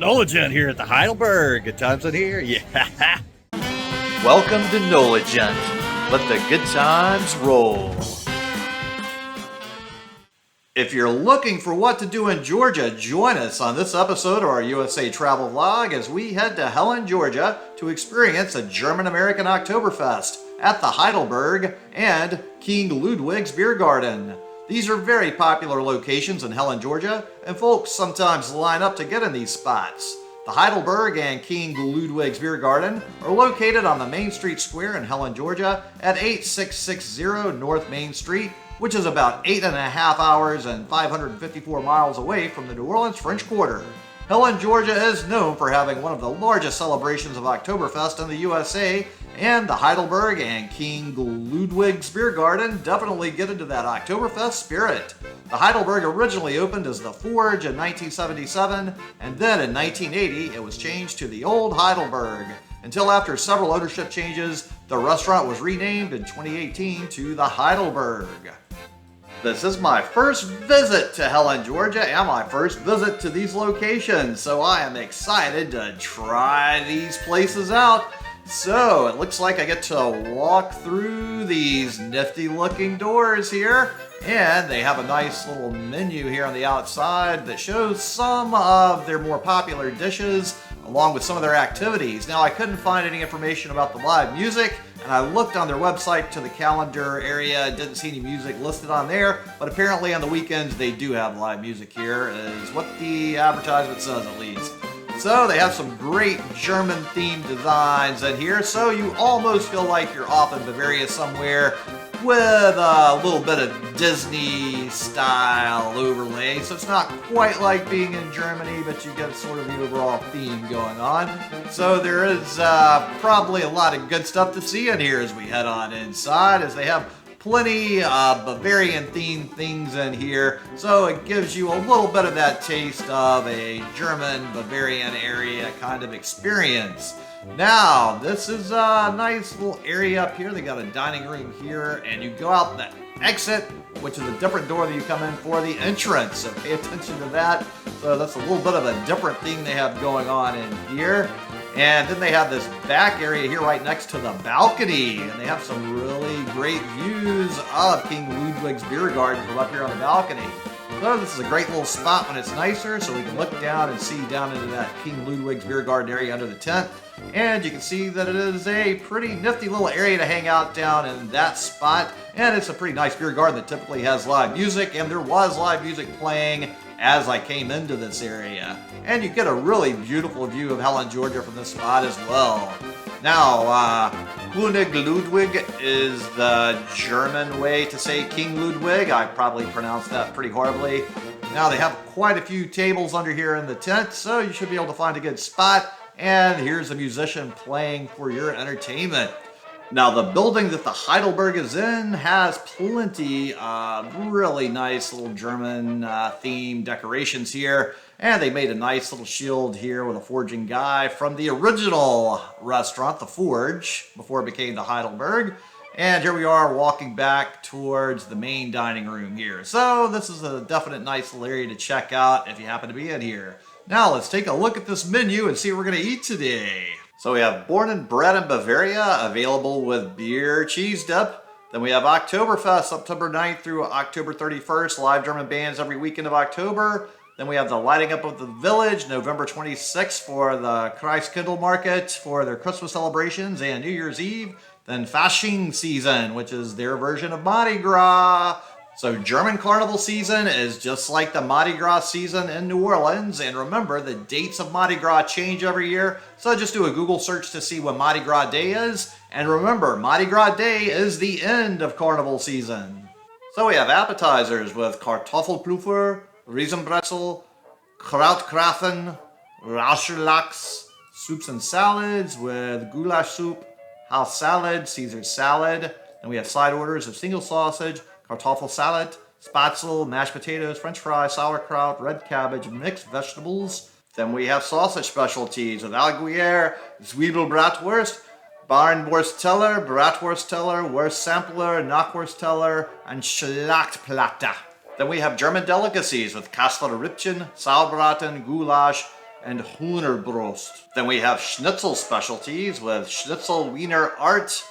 Nolagent here at the Heidelberg. Good times in here. Yeah. Welcome to Nolagent. Let the good times roll. If you're looking for what to do in Georgia, join us on this episode of our USA Travel Vlog as we head to Helen, Georgia to experience the German American Oktoberfest at the Heidelberg and King Ludwig's Beer Garden. These are very popular locations in Helen, Georgia, and folks sometimes line up to get in these spots. The Heidelberg and King Ludwig's Beer Garden are located on the Main Street Square in Helen, Georgia at 8660 North Main Street, which is about 8.5 hours and 554 miles away from the New Orleans French Quarter. Helen, Georgia is known for having one of the largest celebrations of Oktoberfest in the USA, and the Heidelberg and King Ludwig's Beer Garden definitely get into that Oktoberfest spirit. The Heidelberg originally opened as the Forge in 1977, and then in 1980 it was changed to the Old Heidelberg. Until after several ownership changes, the restaurant was renamed in 2018 to the Heidelberg. This is my first visit to Helen, Georgia, and my first visit to these locations, so I am excited to try these places out. So, it looks like I get to walk through these nifty looking doors here, and they have a nice little menu here on the outside that shows some of their more popular dishes along with some of their activities. Now, I couldn't find any information about the live music, and I looked on their website to the calendar area, didn't see any music listed on there, but apparently on the weekends they do have live music here, is what the advertisement says at least. So they have some great German-themed designs in here, so you almost feel like you're off in Bavaria somewhere with a little bit of Disney-style overlay. So it's not quite like being in Germany, but you get sort of the overall theme going on. So there is probably a lot of good stuff to see in here as we head on inside, as they have plenty of Bavarian-themed things in here, so it gives you a little bit of that taste of a German Bavarian area kind of experience. Now, this is a nice little area up here. They got a dining room here, and you go out the exit, which is a different door that you come in for the entrance, so pay attention to that. So that's a little bit of a different thing they have going on in here. And then they have this back area here right next to the balcony, and they have some really great views of King Ludwig's Beer Garden from up here on the balcony. So this is a great little spot when it's nicer, so we can look down and see down into that King Ludwig's Beer Garden area under the tent. And you can see that it is a pretty nifty little area to hang out down in that spot. And it's a pretty nice beer garden that typically has live music, and there was live music playing as I came into this area. And you get a really beautiful view of Helen, Georgia from this spot as well. Now, König Ludwig is the German way to say King Ludwig. I probably pronounced that pretty horribly. Now, they have quite a few tables under here in the tent, so you should be able to find a good spot. And here's a musician playing for your entertainment. Now, the building that the Heidelberg is in has plenty of really nice little German themed decorations here. And they made a nice little shield here with a forging guy from the original restaurant, the Forge, before it became the Heidelberg. And here we are walking back towards the main dining room here. So this is a definite nice little area to check out if you happen to be in here. Now, let's take a look at this menu and see what we're going to eat today. So we have Born and Bred in Bavaria, available with beer cheese dip. Then we have Oktoberfest, September 9th through October 31st, live German bands every weekend of October. Then we have the Lighting Up of the Village, November 26th for the Christkindl Market for their Christmas celebrations and New Year's Eve. Then Fasching season, which is their version of Mardi Gras. So German Carnival season is just like the Mardi Gras season in New Orleans. And remember, the dates of Mardi Gras change every year. So just do a Google search to see when Mardi Gras Day is. And remember, Mardi Gras Day is the end of Carnival season. So we have appetizers with Kartoffelpuffer, Riesenbrezel, Krautkrafen, Rauschelachs, soups and salads with goulash soup, house salad, Caesar salad. And we have side orders of single sausage, Kartoffel salad, spatzel, mashed potatoes, french fries, sauerkraut, red cabbage, mixed vegetables. Then we have sausage specialties with Alguier, Zwiebelbratwurst, Barnwurstteller, Bratwurstteller, Wurstsampler, Knockwurstteller, and Schlachtplatte. Then we have German delicacies with Kassler Rippchen, Sauerbraten, Goulash, and Hühnerbrust. Then we have Schnitzel specialties with Schnitzel Wiener Art,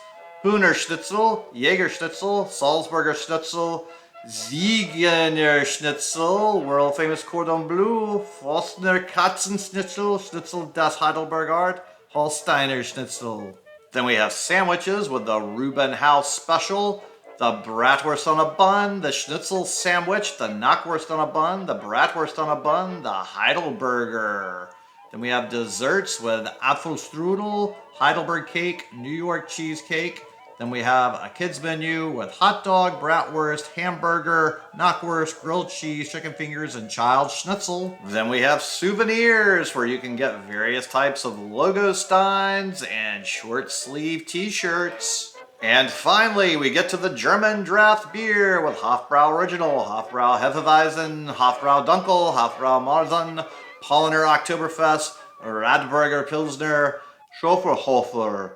Hühner Schnitzel, Jäger Schnitzel, Salzburger Schnitzel, Ziegener Schnitzel, world famous Cordon Bleu, Forstner Katzen Schnitzel, Schnitzel das Heidelberg Art, Holsteiner Schnitzel. Then we have sandwiches with the Reuben House Special, the bratwurst on a bun, the Schnitzel sandwich, the Knockwurst on a bun, the bratwurst on a bun, the Heidelberger. Then we have desserts with Apfelstrudel, Heidelberg cake, New York cheesecake. Then we have a kids menu with hot dog, bratwurst, hamburger, knockwurst, grilled cheese, chicken fingers, and child schnitzel. Then we have souvenirs where you can get various types of logo steins and short sleeve t-shirts. And finally, we get to the German draft beer with Hofbrau Original, Hofbrau Hefeweizen, Hofbrau Dunkel, Hofbrau Marzen, Paulaner Oktoberfest, Radberger Pilsner, Schofferhofer,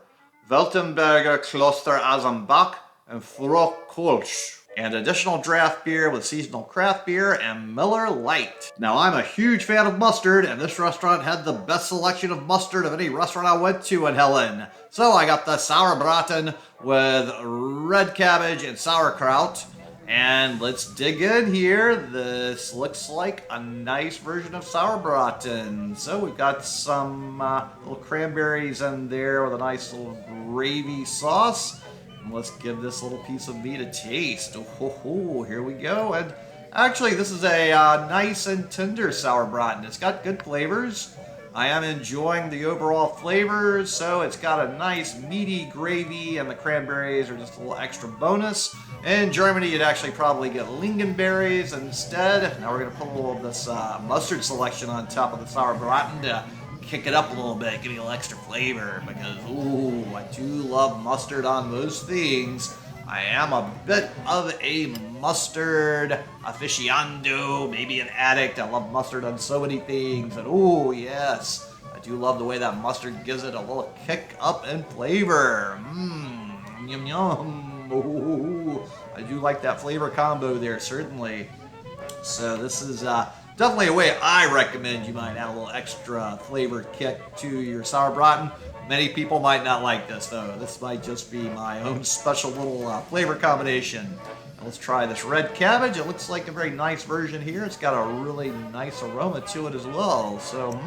Weltenberger Kloster Asambach, and Frucht Kolsch. And additional draft beer with seasonal craft beer and Miller Lite. Now, I'm a huge fan of mustard, and this restaurant had the best selection of mustard of any restaurant I went to in Helen. So I got the Sauerbraten with red cabbage and sauerkraut. And let's dig in here. This looks like a nice version of Sauerbraten. So we've got some little cranberries in there with a nice little gravy sauce. And let's give this little piece of meat a taste. Oh, here we go. And actually, this is a nice and tender Sauerbraten. It's got good flavors. I am enjoying the overall flavors, so it's got a nice meaty gravy, and the cranberries are just a little extra bonus. In Germany, you'd actually probably get lingonberries instead. Now we're going to put a little of this mustard selection on top of the Sauerbraten to kick it up a little bit, give you a little extra flavor, because, ooh, I do love mustard on most things. I am a bit of a mustard aficionado, maybe an addict. I love mustard on so many things, and ooh, yes, I do love the way that mustard gives it a little kick up in flavor. Yum yum. Ooh, I do like that flavor combo there, certainly. So this is definitely a way I recommend you might add a little extra flavor kick to your Sauerbraten. Many people might not like this, though. This might just be my own special little flavor combination. Now let's try this red cabbage. It looks like a very nice version here. It's got a really nice aroma to it as well. So,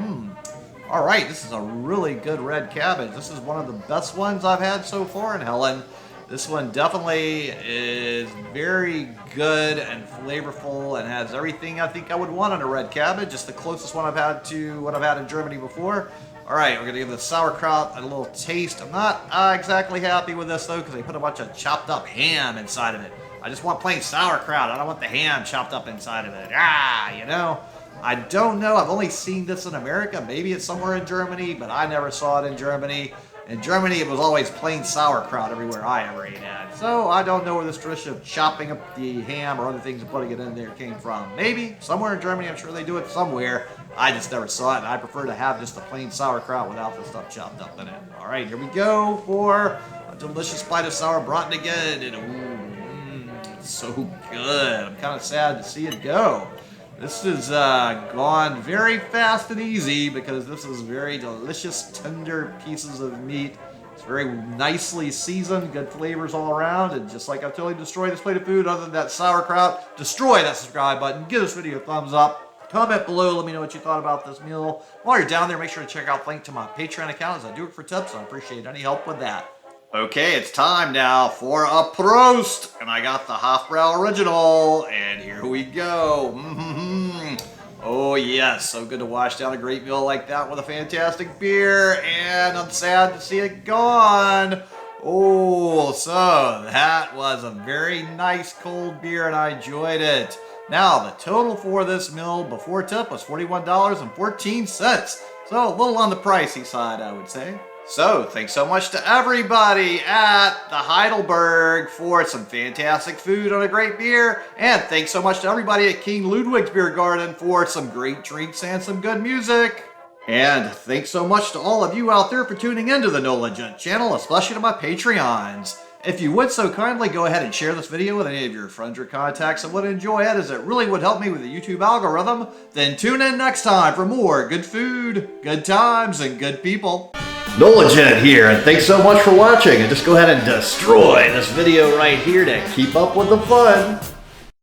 all right, this is a really good red cabbage. This is one of the best ones I've had so far in Helen. This one definitely is very good and flavorful and has everything I think I would want in a red cabbage. It's the closest one I've had to what I've had in Germany before. All right, we're gonna give the sauerkraut a little taste. I'm not exactly happy with this though, because they put a bunch of chopped up ham inside of it. I just want plain sauerkraut. I don't want the ham chopped up inside of it. You know, I don't know. I've only seen this in America. Maybe it's somewhere in Germany, but I never saw it in Germany. In Germany, it was always plain sauerkraut everywhere I ever ate at. So I don't know where this tradition of chopping up the ham or other things and putting it in there came from. Maybe somewhere in Germany. I'm sure they do it somewhere. I just never saw it, and I prefer to have just the plain sauerkraut without the stuff chopped up in it. All right, here we go for a delicious bite of Sauerbraten again. And it's so good. I'm kind of sad to see it go. This has gone very fast and easy because this is very delicious, tender pieces of meat. It's very nicely seasoned, good flavors all around, and just like I've totally destroyed this plate of food, other than that sauerkraut, destroy that subscribe button, give this video a thumbs up, comment below, let me know what you thought about this meal. While you're down there, make sure to check out the link to my Patreon account as I do it for tips, and I appreciate any help with that. Okay, it's time now for a Prost, and I got the Hofbrau Original, and here we go. Oh yes, so good to wash down a great meal like that with a fantastic beer, and I'm sad to see it gone. Oh, so that was a very nice cold beer, and I enjoyed it. Now, the total for this meal before tip was $41.14, so a little on the pricey side, I would say. So, thanks so much to everybody at the Heidelberg for some fantastic food and a great beer. And thanks so much to everybody at King Ludwig's Beer Garden for some great drinks and some good music. And thanks so much to all of you out there for tuning into the No Legend channel, especially to my Patreons. If you would so kindly go ahead and share this video with any of your friends or contacts that would enjoy it, as it really would help me with the YouTube algorithm, then tune in next time for more good food, good times, and good people. Nolan here, and thanks so much for watching. And just go ahead and destroy this video right here to keep up with the fun.